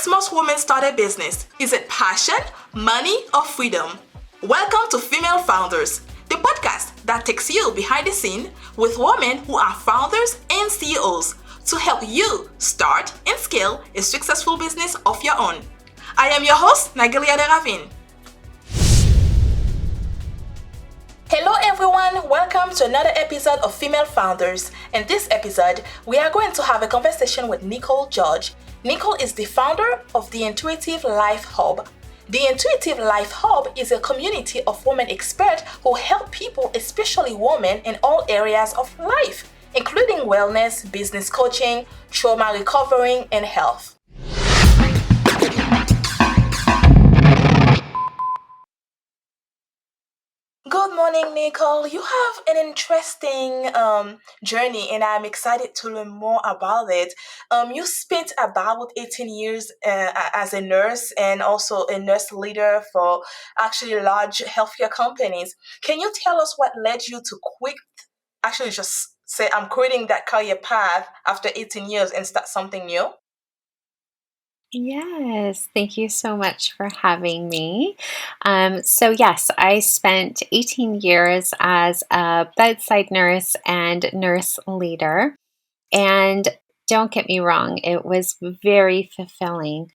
makes most women start a business? Is it passion, money, or freedom? Welcome to Female Founders, the podcast that takes you behind the scene with women who are founders and CEOs to help you start and scale a successful business of your own. I am your host, Nagelia de Ravin. Hello everyone, welcome to another episode of Female Founders. In this episode, we are going to have a conversation with Nicole George. Nicole is the founder of the Intuitive Life Hub. The Intuitive Life Hub is a community of women experts who help people, especially women, in all areas of life, including wellness, business coaching, trauma recovery, and health. Good morning, Nicole. You have an interesting journey, and I'm excited to learn more about it. You spent about 18 years as a nurse and also a nurse leader for actually large healthcare companies. Can you tell us what led you to just say, I'm quitting that career path after 18 years and start something new? Yes, thank you so much for having me. Yes, I spent 18 years as a bedside nurse and nurse leader. And don't get me wrong, it was very fulfilling.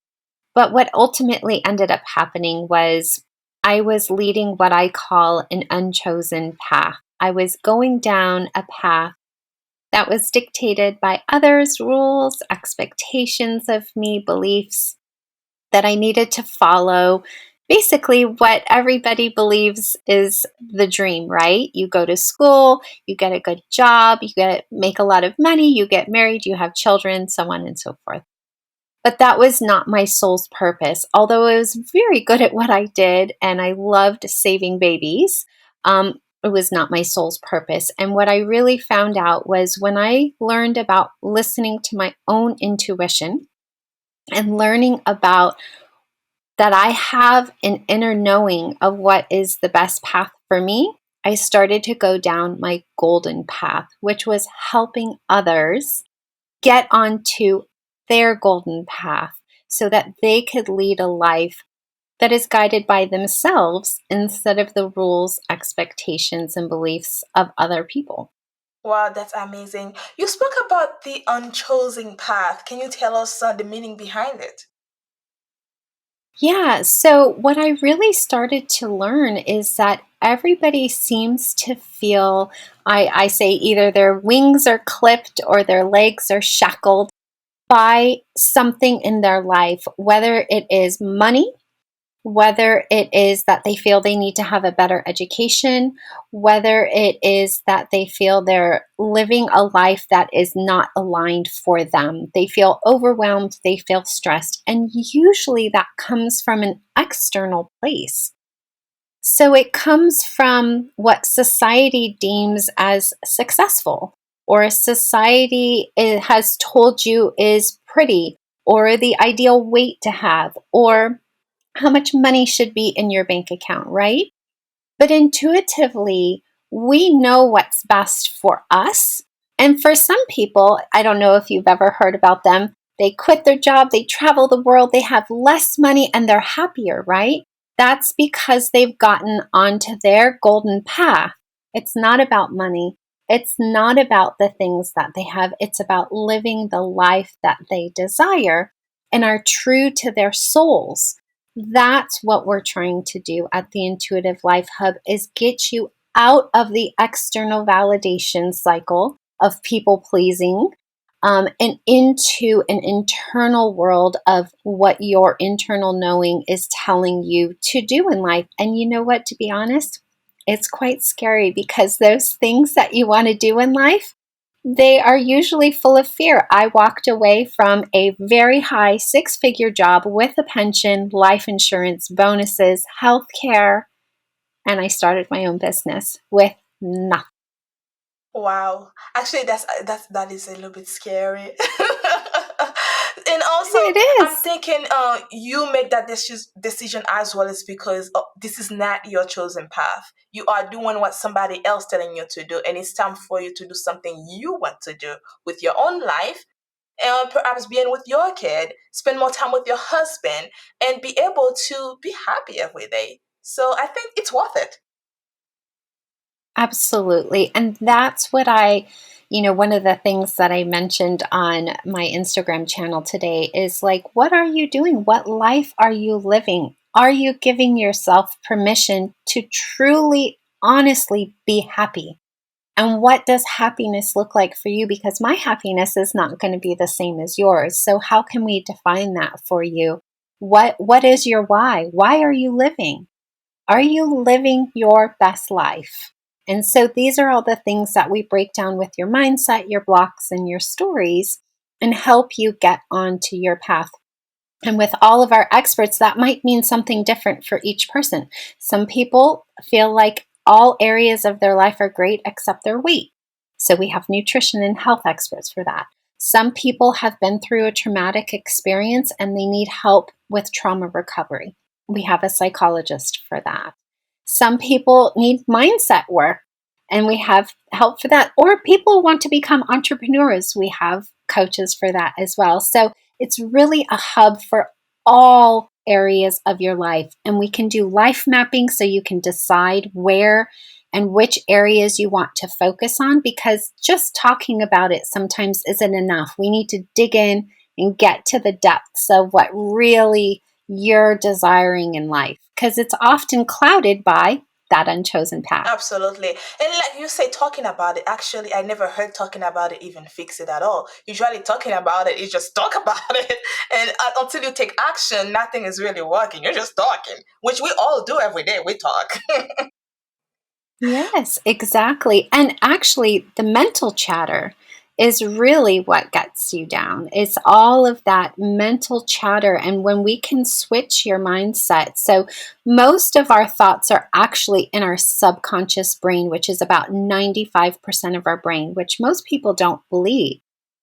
But what ultimately ended up happening was I was leading what I call an unchosen path. I was going down a path that was dictated by others' rules, expectations of me, beliefs that I needed to follow. Basically, what everybody believes is the dream, right? You go to school, you get a good job, make a lot of money, you get married, you have children, so on and so forth. But that was not my soul's purpose. Although I was very good at what I did and I loved saving babies, it was not my soul's purpose. And what I really found out was when I learned about listening to my own intuition and learning about that I have an inner knowing of what is the best path for me, I started to go down my golden path, which was helping others get onto their golden path so that they could lead a life that is guided by themselves instead of the rules, expectations, and beliefs of other people. Wow, that's amazing. You spoke about the unchosen path. Can you tell us the meaning behind it? Yeah, so what I really started to learn is that everybody seems to feel, I say either their wings are clipped or their legs are shackled by something in their life, whether it is money, whether it is that they feel they need to have a better education, whether it is that they feel they're living a life that is not aligned for them. They feel overwhelmed, they feel stressed, and usually that comes from an external place. So it comes from what society deems as successful, or society has told you is pretty, or the ideal weight to have, or how much money should be in your bank account, right? But intuitively, we know what's best for us. And for some people, I don't know if you've ever heard about them, they quit their job, they travel the world, they have less money, and they're happier, right? That's because they've gotten onto their golden path. It's not about money. It's not about the things that they have. It's about living the life that they desire and are true to their souls. That's what we're trying to do at the Intuitive Life Hub is get you out of the external validation cycle of people pleasing and into an internal world of what your internal knowing is telling you to do in life. And you know what, to be honest, it's quite scary because those things that you want to do in life, they are usually full of fear. I walked away from a very high 6-figure job with a pension, life insurance, bonuses, health care, and I started my own business with nothing. Wow. Actually, that is a little bit scary. And also, It I'm is. thinking you make that decision as well is because this is not your chosen path. You are doing what somebody else telling you to do, and it's time for you to do something you want to do with your own life. perhaps being with your kid, spend more time with your husband, and be able to be happy every day. So I think it's worth it. Absolutely. And that's what one of the things that I mentioned on my Instagram channel today is like, what are you doing? What life are you living? Are you giving yourself permission to truly, honestly be happy? And what does happiness look like for you? Because my happiness is not going to be the same as yours. So how can we define that for you? What is your why? Why are you living? Are you living your best life? And so these are all the things that we break down with your mindset, your blocks, and your stories and help you get onto your path. And with all of our experts, that might mean something different for each person. Some people feel like all areas of their life are great except their weight. So we have nutrition and health experts for that. Some people have been through a traumatic experience and they need help with trauma recovery. We have a psychologist for that. Some people need mindset work and we have help for that. Or people want to become entrepreneurs. We have coaches for that as well. So it's really a hub for all areas of your life. And we can do life mapping so you can decide where and which areas you want to focus on, because just talking about it sometimes isn't enough. We need to dig in and get to the depths of what really you're desiring in life, because it's often clouded by that unchosen path. Absolutely. And like you say, talking about it, actually, I never heard talking about it even fix it at all. Usually, talking about it is just talk about it. And until you take action, nothing is really working. You're just talking, which we all do every day. We talk. Yes, exactly. And actually, the mental chatter is really what gets you down. It's all of that mental chatter. And when we can switch your mindset, so most of our thoughts are actually in our subconscious brain, which is about 95% of our brain, which most people don't believe.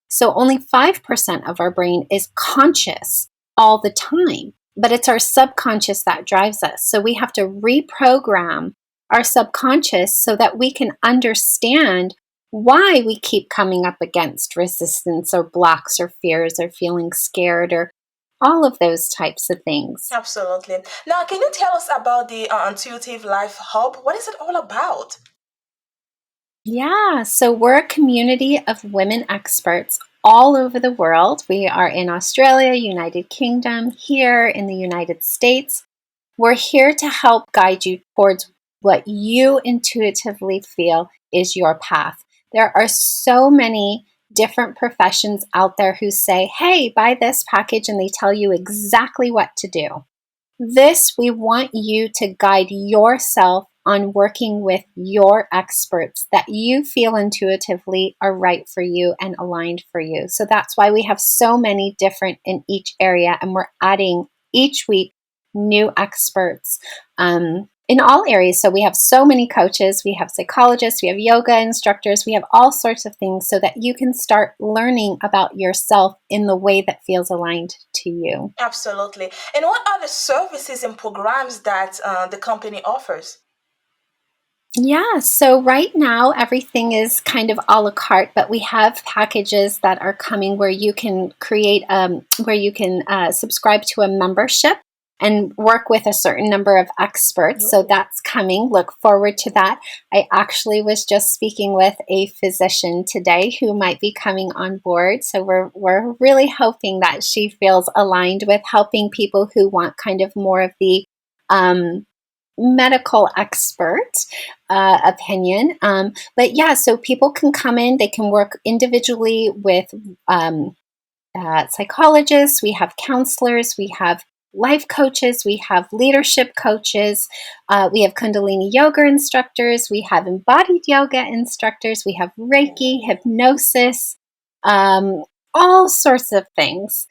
So only 5% of our brain is conscious all the time, but it's our subconscious that drives us. So we have to reprogram our subconscious so that we can understand why we keep coming up against resistance or blocks or fears or feeling scared or all of those types of things. Absolutely. Now, can you tell us about the Intuitive Life Hub? What is it all about? Yeah, so we're a community of women experts all over the world. We are in Australia, United Kingdom, here in the United States. We're here to help guide you towards what you intuitively feel is your path. There are so many different professions out there who say, hey, buy this package, and they tell you exactly what to do. This, we want you to guide yourself on working with your experts that you feel intuitively are right for you and aligned for you. So that's why we have so many different in each area, and we're adding each week new experts in all areas. So we have so many coaches, we have psychologists, we have yoga instructors, we have all sorts of things so that you can start learning about yourself in the way that feels aligned to you. Absolutely. And what are the services and programs that the company offers? Yeah, so right now everything is kind of a la carte, but we have packages that are coming where you can subscribe to a membership and work with a certain number of experts. So Ooh. that's coming. Look forward to that. I actually was just speaking with a physician today who might be coming on board. So we're really hoping that she feels aligned with helping people who want kind of more of the um, medical expert opinion. But yeah, so people can come in, they can work individually with psychologists, we have counselors, we have life coaches, we have leadership coaches, we have Kundalini yoga instructors, we have embodied yoga instructors, we have Reiki, hypnosis, um, all sorts of things.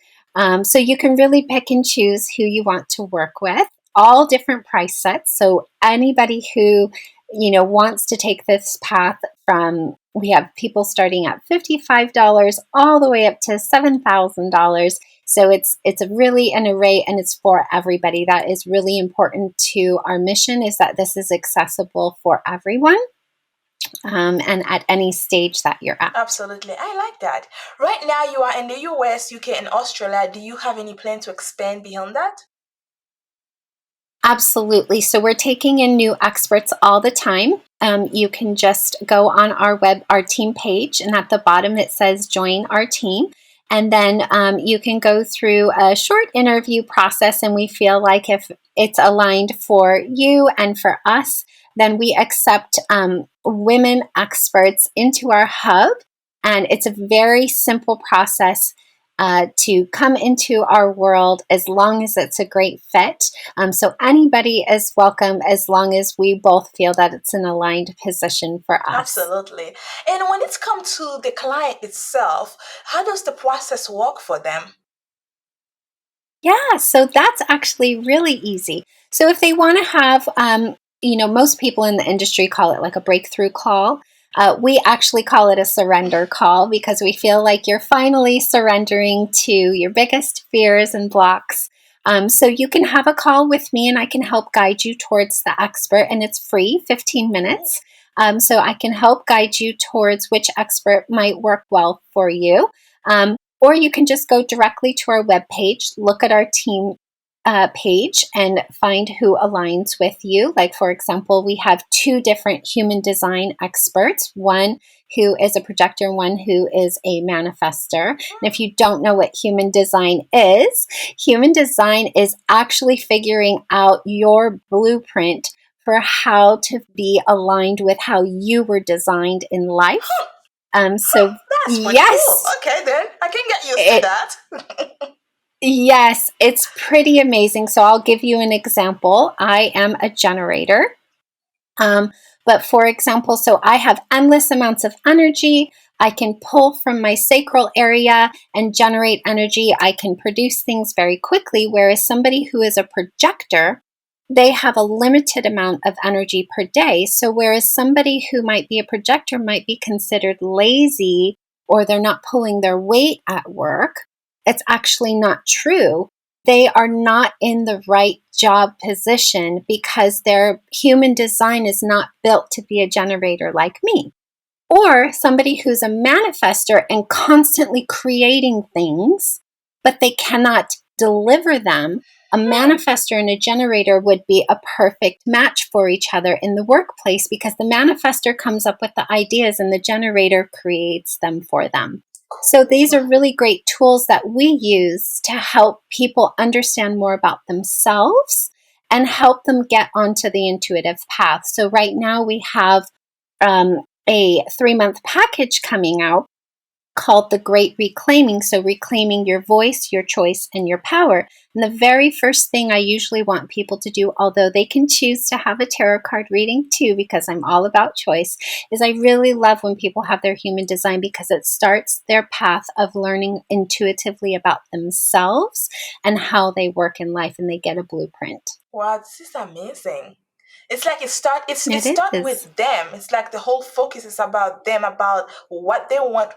So you can really pick and choose who you want to work with, all different price sets. So anybody who wants to take this path from, we have people starting at $55 all the way up to $7,000. So it's a really an array, and it's for everybody. That is really important to our mission, is that this is accessible for everyone. and at any stage that you're at. Absolutely. I like that. Right now, you are in the US, UK, and Australia. Do you have any plan to expand beyond that? Absolutely. So we're taking in new experts all the time. You can just go on our team page, and at the bottom it says join our team. And then you can go through a short interview process, and we feel like if it's aligned for you and for us, then we accept women experts into our hub. And it's a very simple process to come into our world as long as it's a great fit. So anybody is welcome as long as we both feel that it's an aligned position for us. Absolutely. And when it's come to the client itself, how does the process work for them? Yeah, so that's actually really easy. So if they want to have, most people in the industry call it like a breakthrough call. We actually call it a surrender call because we feel like you're finally surrendering to your biggest fears and blocks. So you can have a call with me and I can help guide you towards the expert, and it's free, 15 minutes. So I can help guide you towards which expert might work well for you. Or you can just go directly to our webpage, look at our team page, and find who aligns with you. Like, for example, we have two different human design experts, one who is a projector and one who is a manifester. And if you don't know what human design is actually figuring out your blueprint for how to be aligned with how you were designed in life. So That's pretty cool. yes, Okay, then I can get used to it that. yes, it's pretty amazing. So I'll give you an example. I am a generator. Um, but for example, so I have endless amounts of energy. I can pull from my sacral area and generate energy. I can produce things very quickly. Whereas somebody who is a projector, they have a limited amount of energy per day. So whereas somebody who might be a projector might be considered lazy or they're not pulling their weight at work, it's actually not true. They are not in the right job position because their human design is not built to be a generator like me. Or somebody who's a manifester and constantly creating things, but they cannot deliver them. A Hmm. manifester and a generator would be a perfect match for each other in the workplace because the manifester comes up with the ideas and the generator creates them for them. So these are really great tools that we use to help people understand more about themselves and help them get onto the intuitive path. So right now we have a 3-month package coming out called The Great Reclaiming. So, reclaiming your voice, your choice, and your power. And the very first thing I usually want people to do, although they can choose to have a tarot card reading too, because I'm all about choice, is I really love when people have their human design because it starts their path of learning intuitively about themselves and how they work in life, and they get a blueprint. Wow, this is amazing. It's like it It start is. with them. It's like the whole focus is about them, about what they want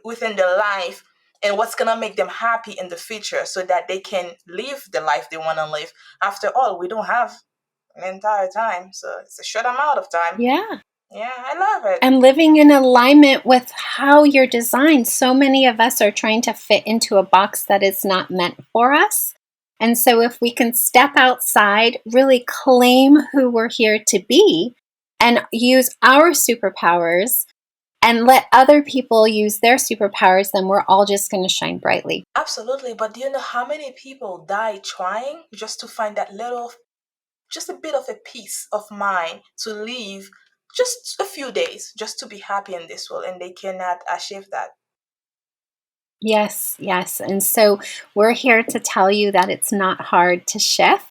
within their life and what's gonna make them happy in the future, so that they can live the life they want to live. After all, we don't have an entire time, so it's a short amount of time. Yeah. Yeah, I love it. And living in alignment with how you're designed. So many of us are trying to fit into a box that is not meant for us. And so, if we can step outside, really claim who we're here to be, and use our superpowers and let other people use their superpowers, then we're all just going to shine brightly. Absolutely, but do you know how many people die trying just to find that little, just a bit of a peace of mind to live just a few days, just to be happy in this world, and they cannot achieve that. Yes, yes. And so, we're here to tell you that it's not hard to shift.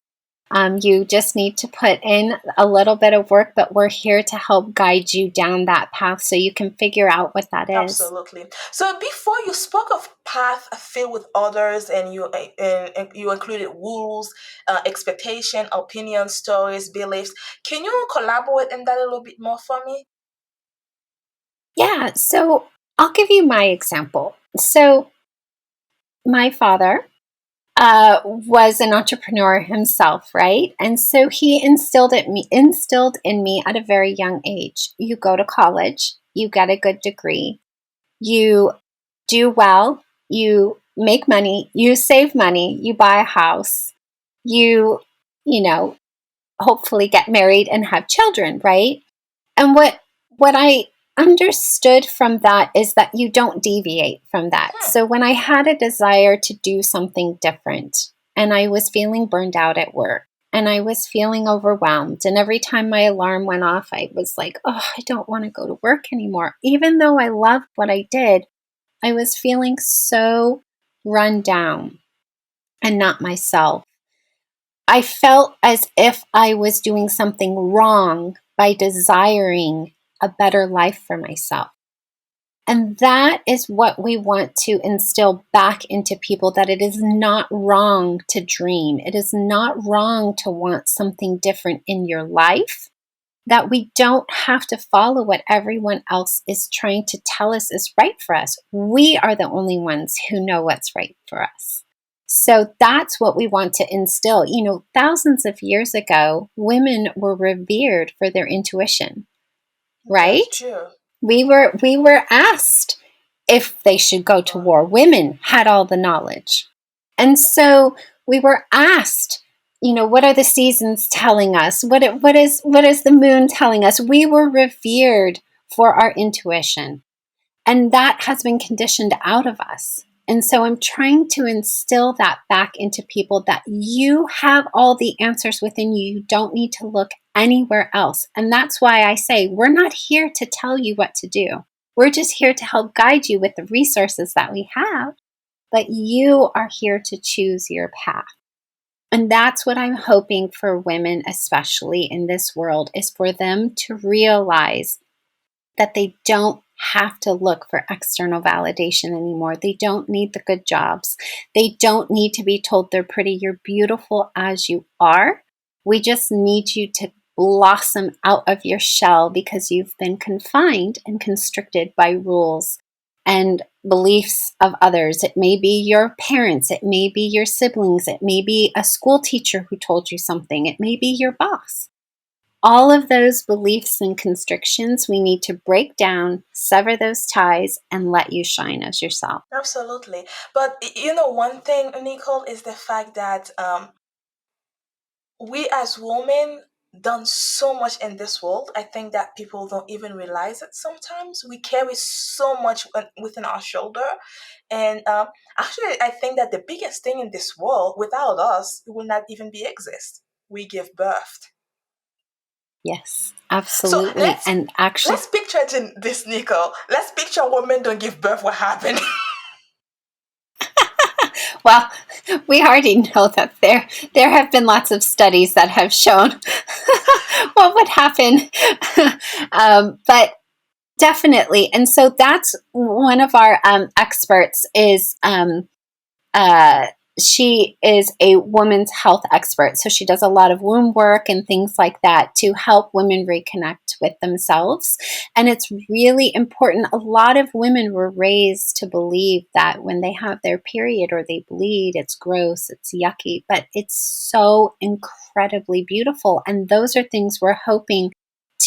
You just need to put in a little bit of work, but we're here to help guide you down that path so you can figure out what that is. Absolutely. So before you spoke of path filled with others, and and you included rules, expectation, opinions, stories, beliefs. Can you collaborate in that a little bit more for me? Yeah, so I'll give you my example. So, my father, was an entrepreneur himself, right? And so he instilled in me at a very young age. You go to college, you get a good degree, you do well, you make money, you save money, you buy a house, you, you know, hopefully get married and have children, right? And what I understood from that is that you don't deviate from that. Hmm. So when I had a desire to do something different and I was feeling burned out at work and I was feeling overwhelmed, and every time my alarm went off, I was like, oh, I don't want to go to work anymore. Even though I loved what I did, I was feeling so run down and not myself. I felt as if I was doing something wrong by desiring a better life for myself. And that is what we want to instill back into people, that it is not wrong to dream. It is not wrong to want something different in your life, that we don't have to follow what everyone else is trying to tell us is right for us. We are the only ones who know what's right for us. So that's what we want to instill. Thousands of years ago, women were revered for their intuition, right? That's true. We were asked if they should go to war. Women had all the knowledge. And so we were asked, what are the seasons telling us? What is the moon telling us? We were revered for our intuition. And that has been conditioned out of us. And so I'm trying to instill that back into people, that you have all the answers within you. You don't need to look anywhere else. And that's why I say we're not here to tell you what to do. We're just here to help guide you with the resources that we have. But you are here to choose your path. And that's what I'm hoping for women, especially in this world, is for them to realize that they don't have to look for external validation anymore. They don't need the good jobs. They don't need to be told they're pretty. You're beautiful as you are. We just need you to blossom out of your shell, because you've been confined and constricted by rules and beliefs of others. It may be your parents, it may be your siblings, it may be a school teacher who told you something, it may be your boss. All of those beliefs and constrictions, we need to break down, sever those ties, and let you shine as yourself. Absolutely. But one thing, Nicole, is the fact that we as women done so much in this world. I think that people don't even realize it sometimes. We carry so much within our shoulder. And actually, I think that the biggest thing in this world, without us, it will not even be exist. We give birth. Yes, So absolutely. let's And actually, let's picture this, Nicole. Let's picture women don't give birth. What happened? well, we already know that there have been lots of studies that have shown what would happen. But definitely. And so that's one of our experts is uh, she is a women's health expert. So she does a lot of womb work and things like that to help women reconnect with themselves. And it's really important. A lot of women were raised to believe that when they have their period or they bleed, it's gross, it's yucky, but it's so incredibly beautiful. And those are things we're hoping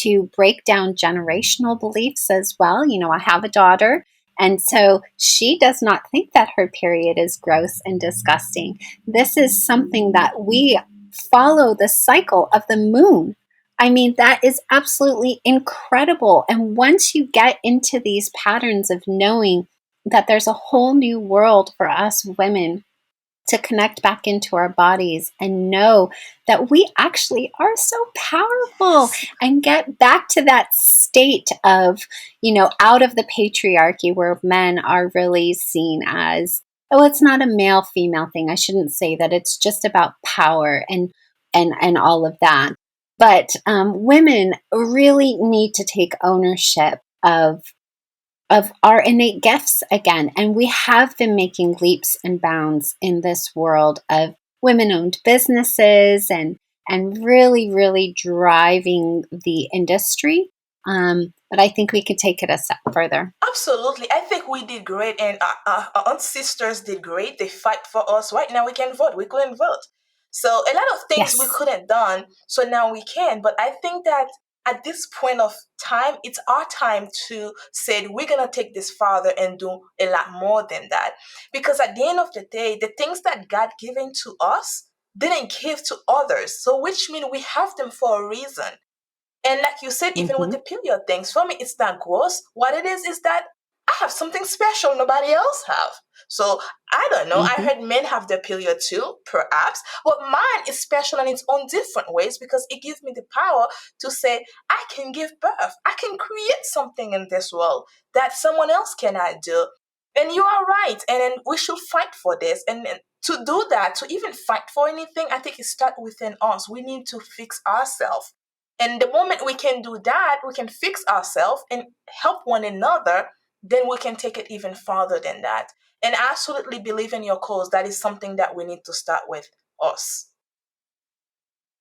to break down generational beliefs as well. I have a daughter, and so she does not think that her period is gross and disgusting. This is something that we follow the cycle of the moon. I mean, that is absolutely incredible. And once you get into these patterns of knowing that there's a whole new world for us women to connect back into our bodies and know that we actually are so powerful, Yes. and get back to that state of, out of the patriarchy where men are really seen as, oh, it's not a male female thing. I shouldn't say that. It's just about power and all of that. But women really need to take ownership of our innate gifts again. And we have been making leaps and bounds in this world of women-owned businesses and really, really driving the industry. but I think we could take it a step further. Absolutely. I think we did great, and our aunt sisters did great. They fight for us. Right now, we can vote. We couldn't vote. So, a lot of things we Yes. couldn't done, so now we can. But I think that at this point of time, it's our time to say we're going to take this farther and do a lot more than that. Because at the end of the day, the things that God given to us didn't give to others. So, which means we have them for a reason. And like you said, even with Mm-hmm. the period things, for me, it's not gross. What it is that I have something special nobody else have. So I don't know. I Mm-hmm. heard men have their period too, perhaps, but mine is special in its own different ways because it gives me the power to say I can give birth. I can create something in this world that someone else cannot do. And you are right. And then we should fight for this. And to do that, to even fight for anything, I think it starts within us. We need to fix ourselves. And the moment we can do that, we can fix ourselves and help one another, then we can take it even farther than that. And I absolutely believe in your cause. That is something that we need to start with us.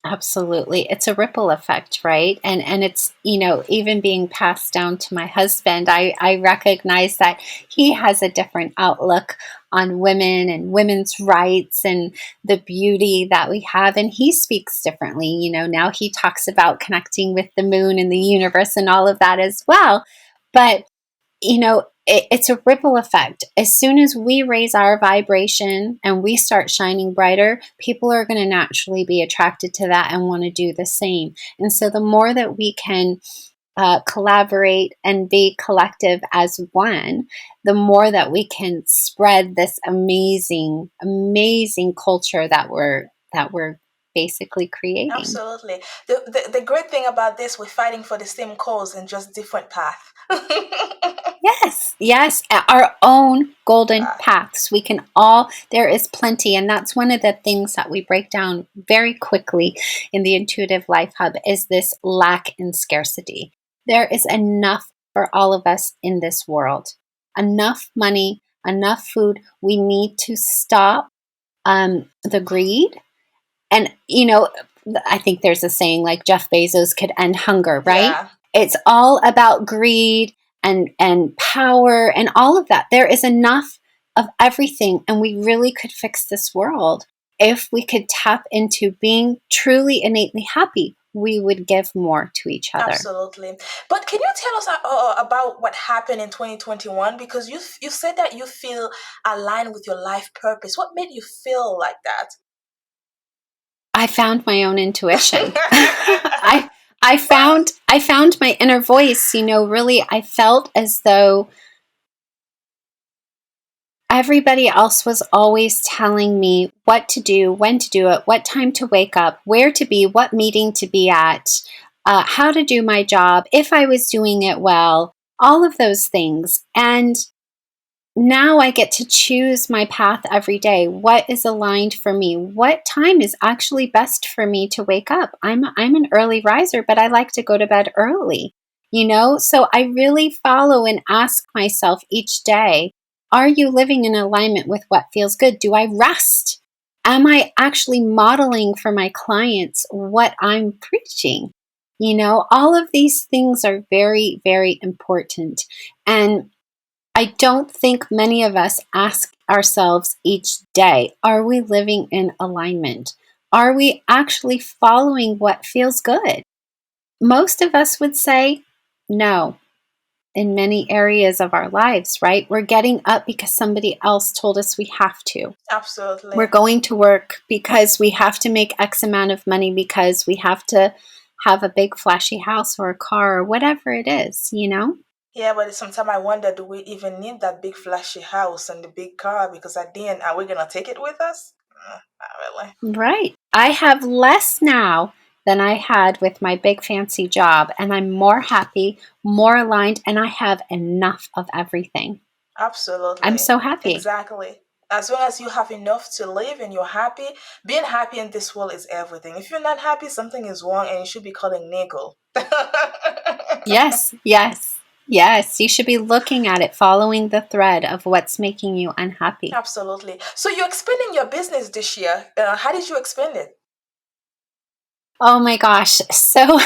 Absolutely. It's a ripple effect, right? And it's, even being passed down to my husband, I recognize that he has a different outlook on women and women's rights and the beauty that we have. And he speaks differently. Now he talks about connecting with the moon and the universe and all of that as well. But it's a ripple effect. As soon as we raise our vibration and we start shining brighter, people are going to naturally be attracted to that and want to do the same. And so the more that we can collaborate and be collective as one, the more that we can spread this amazing, amazing culture that we're basically creating. Absolutely. The great thing about this, we're fighting for the same cause and just different path. Yes, yes, our own golden Ah, paths. There is plenty. And that's one of the things that we break down very quickly in the Intuitive Life Hub is this lack and scarcity. There is enough for all of us in this world, enough money, enough food. We need to stop the greed. And, I think there's a saying like Jeff Bezos could end hunger, right? yeah. It's all about greed and power and all of that. There is enough of everything, and we really could fix this world if we could tap into being truly innately happy. We would give more to each other. Absolutely. But can you tell us about what happened in 2021? Because you said that you feel aligned with your life purpose. What made you feel like I found my own intuition. that? I found my inner voice. Really, I felt as though everybody else was always telling me what to do, when to do it, what time to wake up, where to be, what meeting to be at, how to do my job, if I was doing it well, all of those things. And now I get to choose my path every day. What is aligned for me? What time is actually best for me to wake up? I'm an early riser, but I like to go to bed early. So I really follow and ask myself each day, are you living in alignment with what feels good? Do I rest? Am I actually modeling for my clients what I'm preaching? All of these things are very, very important. And I don't think many of us ask ourselves each day, are we living in alignment? Are we actually following what feels good? Most of us would say no in many areas of our lives, right? We're getting up because somebody else told us we have to. We're Absolutely. going to work because we have to make X amount of money because we have to have a big flashy house or a car or whatever it is. Yeah, but sometimes I wonder, do we even need that big flashy house and the big car? Because at the end, are we gonna take it with us? Not really. Right. I have less now than I had with my big fancy job, and I'm more happy, more aligned, and I have enough of everything. I'm Absolutely. so happy. Exactly. As long as you have enough to live and you're happy, being happy in this world is everything. If you're not happy, something is wrong and you should be calling Nicole. Yes, yes, yes. You should be looking at it, following the thread of what's making you unhappy. Absolutely. So you're expanding your business this year. How did you expand it? Oh my gosh. So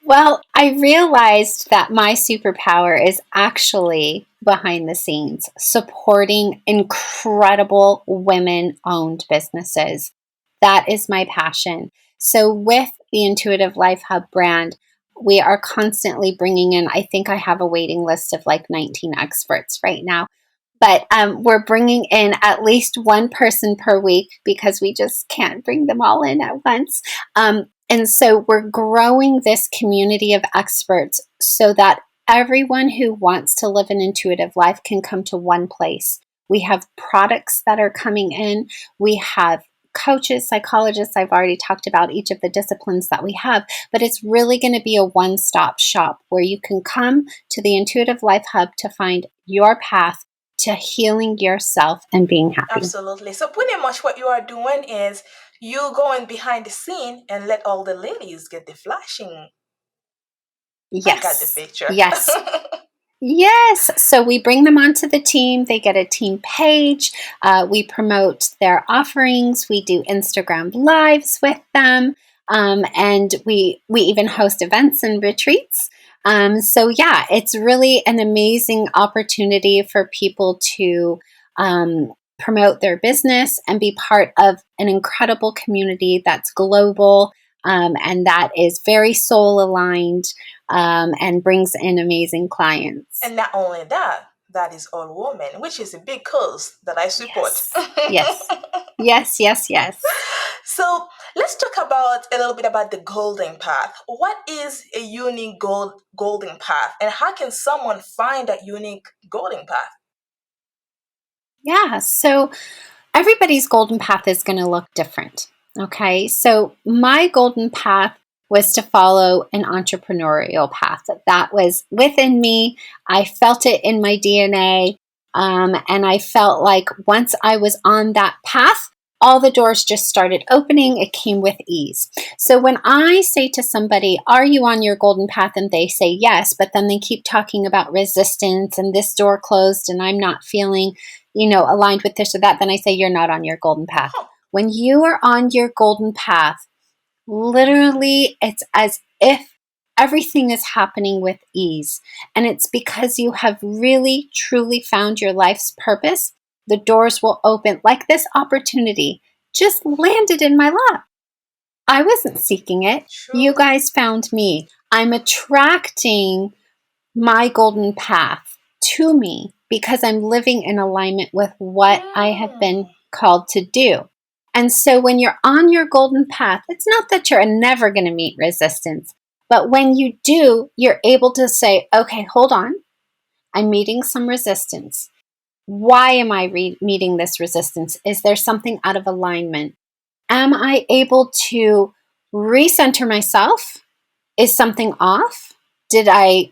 Well, I realized that my superpower is actually behind the scenes, supporting incredible women owned businesses. That is my passion. So, with the Intuitive Life Hub brand, we are constantly bringing in, I think I have a waiting list of like 19 experts right now. But we're bringing in at least one person per week because we just can't bring them all in at once. And so we're growing this community of experts so that everyone who wants to live an intuitive life can come to one place. We have products that are coming in. We have coaches, psychologists. I've already talked about each of the disciplines that we have, but it's really going to be a one-stop shop where you can come to the Intuitive Life Hub to find your path to healing yourself and being happy. Absolutely. So pretty much what you are doing is you going behind the scene and let all the ladies get the flashing. I got the Yes. picture. Yes. Yes. So we bring them onto the team. They get a team page. We promote their offerings. We do Instagram lives with them. And we even host events and retreats. So yeah, it's really an amazing opportunity for people to promote their business and be part of an incredible community that's global, and that is very soul aligned, and brings in amazing clients. And not only that, that is all women, which is a big cause that I support. Yes. Yes. Yes. Yes. So let's talk about a little bit about the golden path. What is a unique golden path, and how can someone find that unique golden path? Yeah. So everybody's golden path is going to look different. Okay. So my golden path was to follow an entrepreneurial path. That was within me. I felt it in my DNA. And I felt like once I was on that path, all the doors just started opening. It came with ease. So when I say to somebody, are you on your golden path? And they say yes, but then they keep talking about resistance and this door closed and I'm not feeling, aligned with this or that, then I say you're not on your golden path. Huh. When you are on your golden path, literally, it's as if everything is happening with ease. And it's because you have really, truly found your life's purpose. The doors will open like this opportunity just landed in my lap. I wasn't seeking it. You True. guys found me. I'm attracting my golden path to me because I'm living in alignment with what I have been Mm. called to do. And so when you're on your golden path, it's not that you're never going to meet resistance, but when you do, you're able to say, okay, hold on, I'm meeting some resistance. Why am I meeting this resistance? Is there something out of alignment? Am I able to recenter myself? Is something off? Did I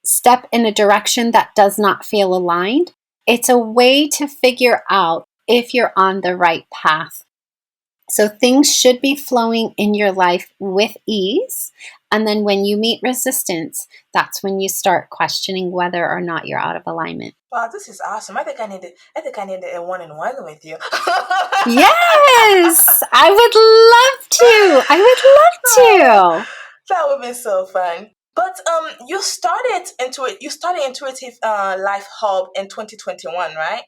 step in a direction that does not feel aligned? It's a way to figure out if you're on the right path. So things should be flowing in your life with ease. And then when you meet resistance, that's when you start questioning whether or not you're out of alignment. Wow, this is awesome. I think I need a one-on-one with you. Yes, I would love to. I would love to. That would be so fun. But you started Intuitive Life Hub in 2021, right?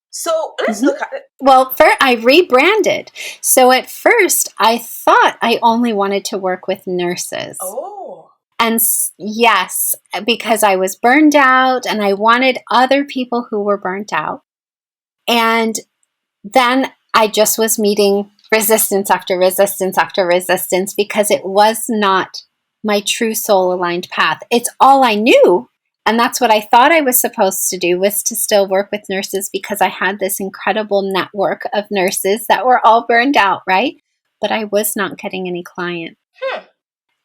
So let's Mhm. look at it. Well, I rebranded. So at first, I thought I only wanted to work with nurses. Oh, And yes, because I was burned out and I wanted other people who were burnt out. And then I just was meeting resistance after resistance after resistance because it was not my true soul aligned path. It's all I knew. And that's what I thought I was supposed to do, was to still work with nurses because I had this incredible network of nurses that were all burned out, right? But I was not getting any clients. hmm.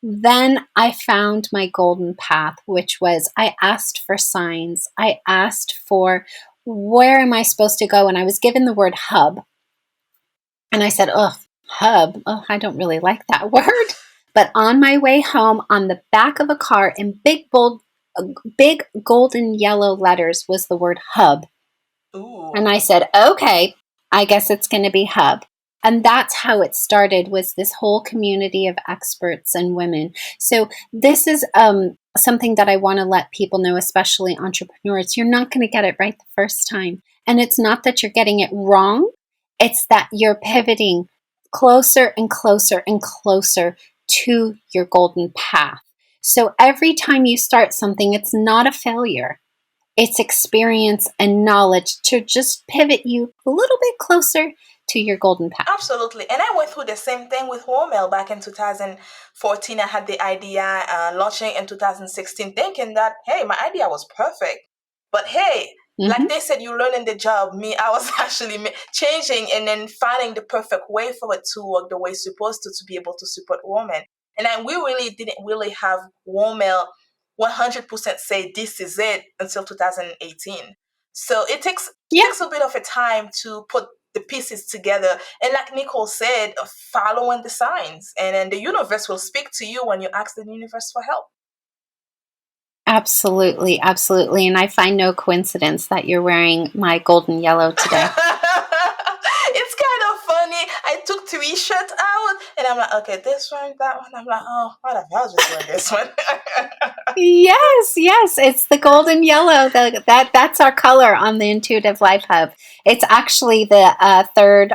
Then I found my golden path, which was I asked for signs. I asked for where am I supposed to go? And I was given the word hub. And I said, oh, hub. Oh, I don't really like that word. But on my way home, on the back of a car in big golden yellow letters was the word hub. Ooh. And I said, okay, I guess it's going to be hub. And that's how it started, was this whole community of experts and women. So this is something that I want to let people know, especially entrepreneurs. You're not going to get it right the first time. And it's not that you're getting it wrong. It's that you're pivoting closer and closer and closer to your golden path. So every time you start something, it's not a failure. It's experience and knowledge to just pivot you a little bit closer to your golden path. Absolutely. And I went through the same thing with Hormel back in 2014. I had the idea, launching in 2016, thinking that, hey, my idea was perfect. But hey, like they said, you learn in the job. Me, I was actually changing and then finding the perfect way for it to work the way it's supposed to be able to support women. And then we really didn't really have Hormel 100% say this is it until 2018. So it takes a bit of a time to put the pieces together. And like Nicole said, following the signs. And then the universe will speak to you when you ask the universe for help. Absolutely, absolutely. And I find no coincidence that you're wearing my golden yellow today. It's kind of funny. I took 3 shirts out and I'm like, okay, this one, that one. I'm like, oh, whatever, I'll just wear this one. Yes, yes, it's the golden yellow. That's our color on the Intuitive Life Hub. It's actually the third.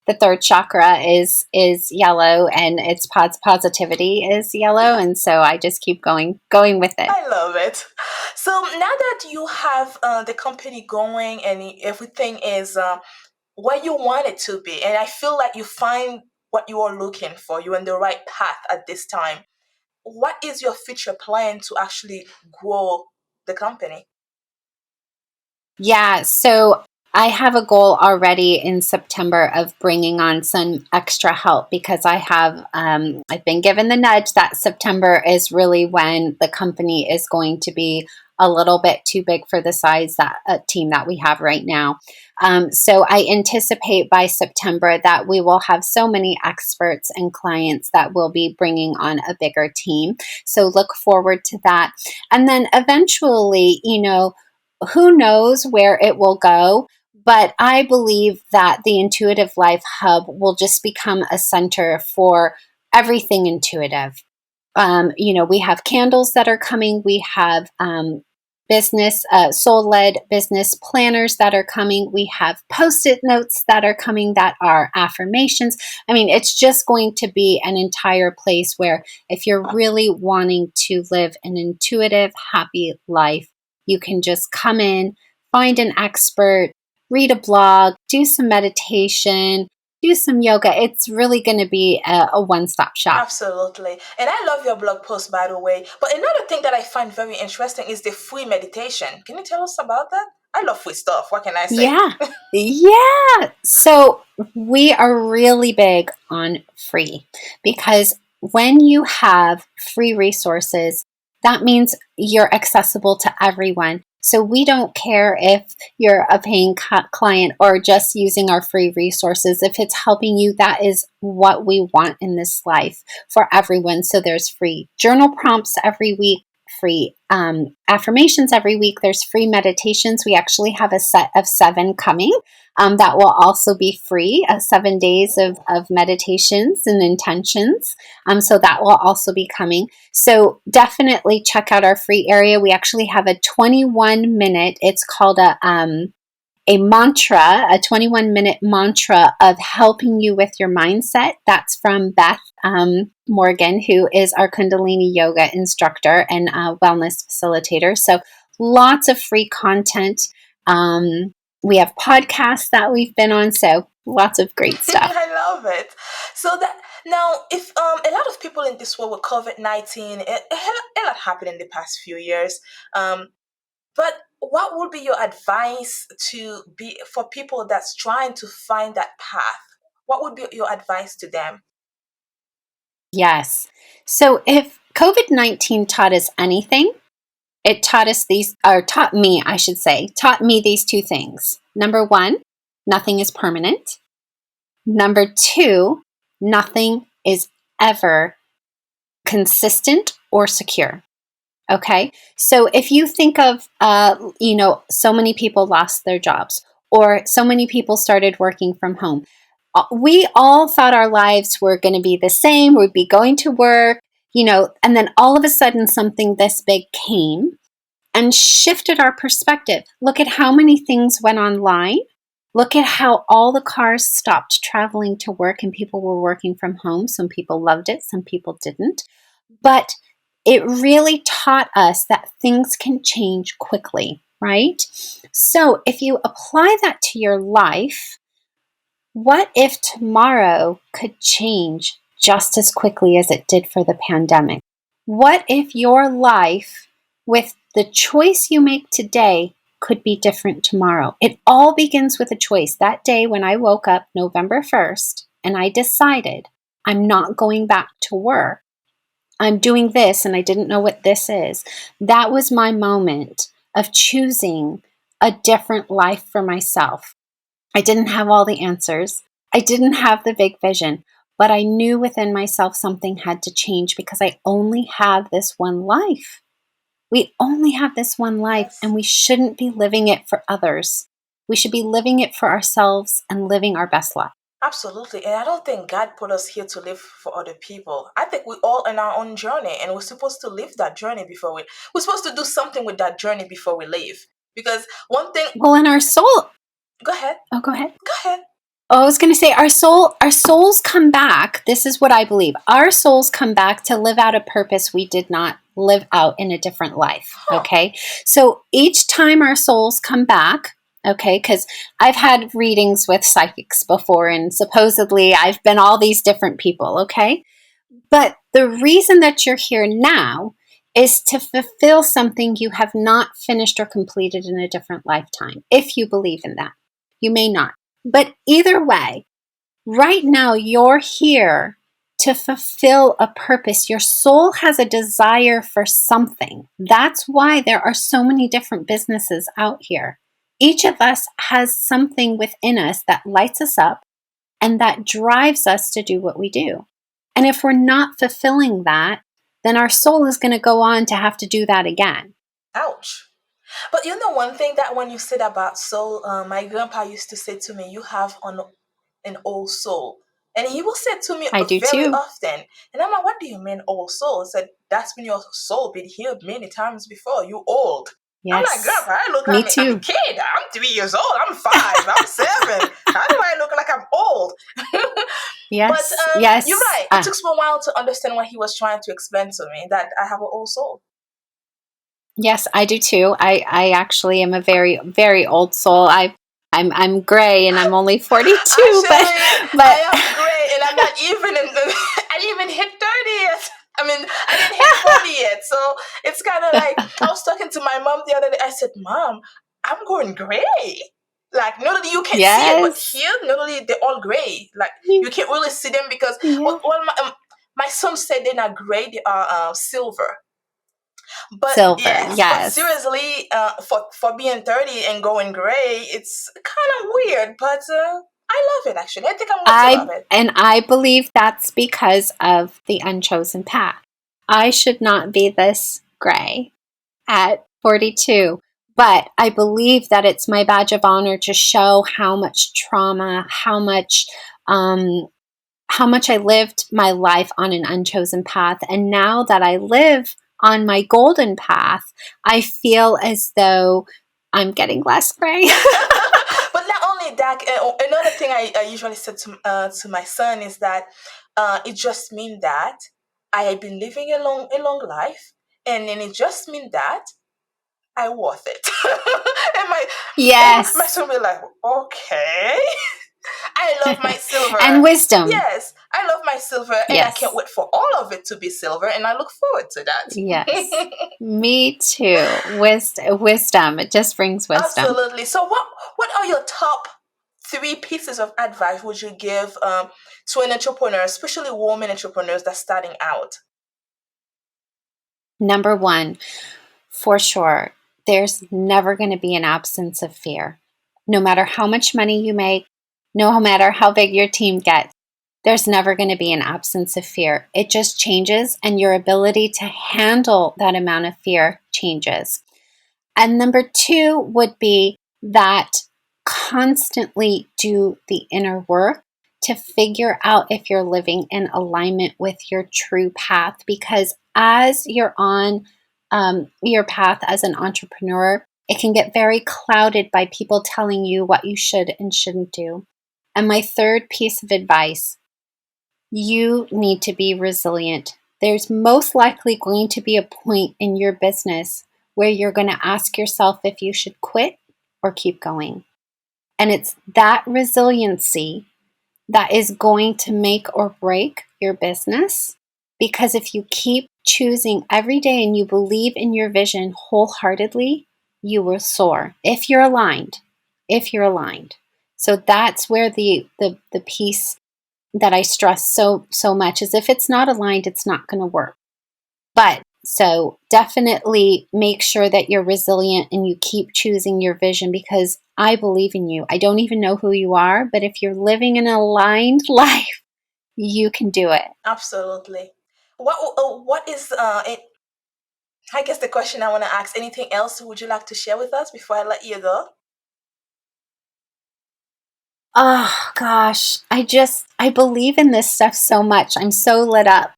The third chakra is yellow, and its positivity is yellow, and so I just keep going with it. I love it. So now that you have the company going and everything is where you want it to be, and I feel like you find what you are looking for, you're on the right path at this time. What is your future plan to actually grow the company? Yeah, so I have a goal already in September of bringing on some extra help, because I've been given the nudge that September is really when the company is going to be a little bit too big for the size that team that we have right now. So I anticipate by September that we will have so many experts and clients that will be bringing on a bigger team. So look forward to that. And then eventually, who knows where it will go, but I believe that the Intuitive Life Hub will just become a center for everything intuitive. We have candles that are coming. We have business, soul led business planners that are coming. We have post it notes that are coming that are affirmations. I mean, it's just going to be an entire place where if you're really wanting to live an intuitive, happy life, you can just come in, find an expert, read a blog, do some meditation, do some yoga. It's really going to be a one-stop shop. Absolutely. And I love your blog post, by the way. But another thing that I find very interesting is the free meditation. Can you tell us about that? I love free stuff. What can I say? Yeah. Yeah. So we are really big on free, because when you have free resources, that means you're accessible to everyone. So we don't care if you're a paying client or just using our free resources. If it's helping you, that is what we want in this life for everyone. So there's free journal prompts every week, free affirmations every week. There's free meditations. We actually have a set of 7 coming that will also be free, 7 days of meditations and intentions. So that will also be coming. So definitely check out our free area. We actually have a 21-minute, it's called a mantra, a 21-minute mantra of helping you with your mindset. That's from Beth Morgan, who is our Kundalini yoga instructor and wellness facilitator. So lots of free content. We have podcasts that we've been on, so lots of great stuff. I love it. So that now, if a lot of people in this world with COVID-19, a lot happened in the past few years. But what would be your advice to be for people that's trying to find that path? What would be your advice to them? Yes. So if COVID-19 taught us anything, it taught me these 2 things. Number 1, nothing is permanent. Number 2, nothing is ever consistent or secure. Okay. So if you think of, so many people lost their jobs, or so many people started working from home, we all thought our lives were going to be the same. We'd be going to work, and then all of a sudden something this big came and shifted our perspective. Look at how many things went online. Look at how all the cars stopped traveling to work and people were working from home. Some people loved it, some people didn't. But it really taught us that things can change quickly, right? So if you apply that to your life, what if tomorrow could change just as quickly as it did for the pandemic? What if your life, with the choice you make today, could be different tomorrow? It all begins with a choice. That day when I woke up November 1st and I decided I'm not going back to work, I'm doing this and I didn't know what this is. That was my moment of choosing a different life for myself. I didn't have all the answers. I didn't have the big vision, but I knew within myself something had to change because I only have this one life. We only have this one life, Yes. and we shouldn't be living it for others. We should be living it for ourselves and living our best life. Absolutely. And I don't think God put us here to live for other people. I think we're all in our own journey and we're supposed to live that journey before we're supposed to do something with that journey before we leave. Because one thing, Well, in our soul. go ahead. Oh, go ahead. Go ahead. Oh, I was going to say our souls come back. This is what I believe. Our souls come back to live out a purpose we did not live out in a different life. Huh. Okay. So each time our souls come back, okay, because I've had readings with psychics before and supposedly I've been all these different people. Okay. But the reason that you're here now is to fulfill something you have not finished or completed in a different lifetime, if you believe in that. You may not. But either way, right now you're here to fulfill a purpose. Your soul has a desire for something. That's why there are so many different businesses out here. Each of us has something within us that lights us up and that drives us to do what we do. And if we're not fulfilling that, then our soul is going to go on to have to do that again. Ouch. But you know one thing that when you said about soul, my grandpa used to say to me, "You have an old soul," and he will say it to me I do very too. often. And I'm like, "What do you mean old soul?" He said, "That's when your soul been healed many times before. You old." I'm like, Yes. "Grandpa, I look Me like I'm a too. kid. I'm 3 years old. I'm 5. I'm 7. How do I look like I'm old?" But Yes. you're Yes. right. It took me a while to understand what he was trying to explain to me, that I have an old soul. Yes, I do too. I actually am a very, very old soul. I'm gray and I'm only 42, Actually, I but am gray, and I'm not even in the. I didn't even hit 30 yet. I mean, I didn't hit 40 yet. So it's kind of like I was talking to my mom the other day. I said, "Mom, I'm going gray." Like not only you can't see it, but yes. here, not only they're all gray. Like you can't really see them because Yeah. well, my son said they're not gray; they are silver. But Silver. yes, but Yes. seriously, for being 30 and going gray, it's kind of weird. But I love it actually. I think I'm going to love it. I believe that's because of the unchosen path. I should not be this gray at 42, but I believe that it's my badge of honor to show how much trauma, um, how much I lived my life on an unchosen path. And now that I live on my golden path, I feel as though I'm getting less gray. But not only that, another thing I usually say to my son is that it just means that I have been living a long life, and then it just means that I worth it. and my my Yes. son will be like, okay. I love my silver. And wisdom. Yes, I love my silver, and I can't Yes. wait for all of it to be silver, and I look forward to Yes. that. Me too. Wisdom. It just brings wisdom. Absolutely. So, what are your top 3 pieces of advice would you give to an entrepreneur, especially women entrepreneurs that's starting out? Number one, for sure, there's never going to be an absence of fear. No matter how much money you make, no matter how big your team gets, there's never going to be an absence of fear. It just changes, and your ability to handle that amount of fear changes. And number two would be that constantly do the inner work to figure out if you're living in alignment with your true path. Because as you're on your path as an entrepreneur, it can get very clouded by people telling you what you should and shouldn't do. And my third piece of advice, you need to be resilient. There's most likely going to be a point in your business where you're going to ask yourself if you should quit or keep going. And it's that resiliency that is going to make or break your business. Because if you keep choosing every day and you believe in your vision wholeheartedly, you will soar if you're aligned. If you're aligned. So that's where the piece that I stress so much is if it's not aligned, it's not going to work. But so definitely make sure that you're resilient and you keep choosing your vision, because I believe in you. I don't even know who you are, but if you're living an aligned life, you can do it. Absolutely. What is it? I guess the question I want to ask, anything else would you like to share with us before I let you go? Oh gosh, I believe in this stuff so much. I'm so lit up.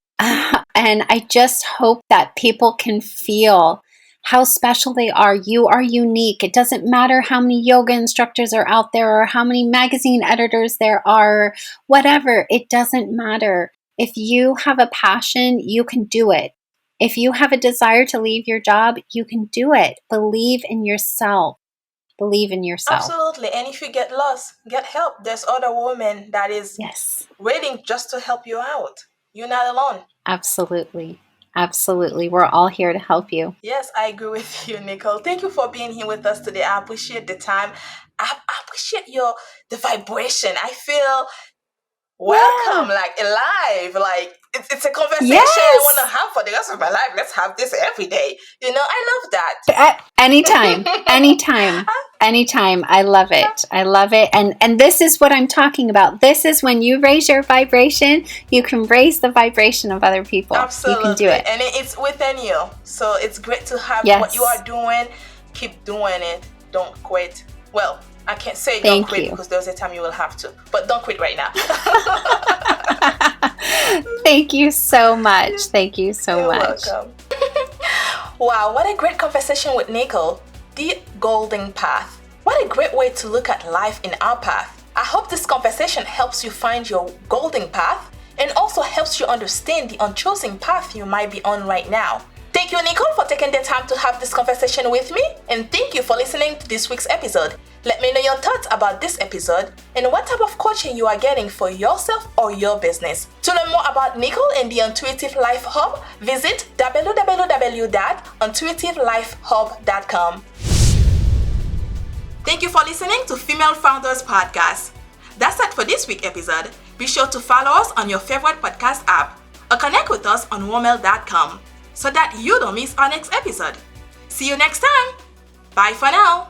And I just hope that people can feel how special they are. You are unique. It doesn't matter how many yoga instructors are out there or how many magazine editors there are, whatever. It doesn't matter. If you have a passion, you can do it. If you have a desire to leave your job, you can do it. Believe in yourself. Believe in yourself. Absolutely. And if you get lost, get help. There's other women that is waiting just to help you out. You're not alone. Absolutely. Absolutely. We're all here to help you. Yes, I agree with you, Nicole. Thank you for being here with us today. I appreciate the time. I appreciate the vibration. I feel welcome, like alive. Like it's a conversation I want to have for the rest of my life. Let's have this every day. I love that. Anytime. Anytime. I love it. I love it. And this is what I'm talking about. This is when you raise your vibration, you can raise the vibration of other people. Absolutely. You can do it. And it's within you. So it's great to have what you are doing. Keep doing it. Don't quit. Well, I can't say don't quit because there's a time you will have to. But don't quit right now. Thank you so much. Thank you so much. You're welcome. Wow, what a great conversation with Nicole. The golden path. What a great way to look at life in our path. I hope this conversation helps you find your golden path and also helps you understand the unchosen path you might be on right now. Thank you, Nicole, for taking the time to have this conversation with me, and thank you for listening to this week's episode. Let me know your thoughts about this episode and what type of coaching you are getting for yourself or your business. To learn more about Nicole and the Intuitive Life Hub, visit www.intuitivelifehub.com. Thank you for listening to Female Founders Podcast. That's it for this week's episode. Be sure to follow us on your favorite podcast app or connect with us on womel.com so that you don't miss our next episode. See you next time. Bye for now.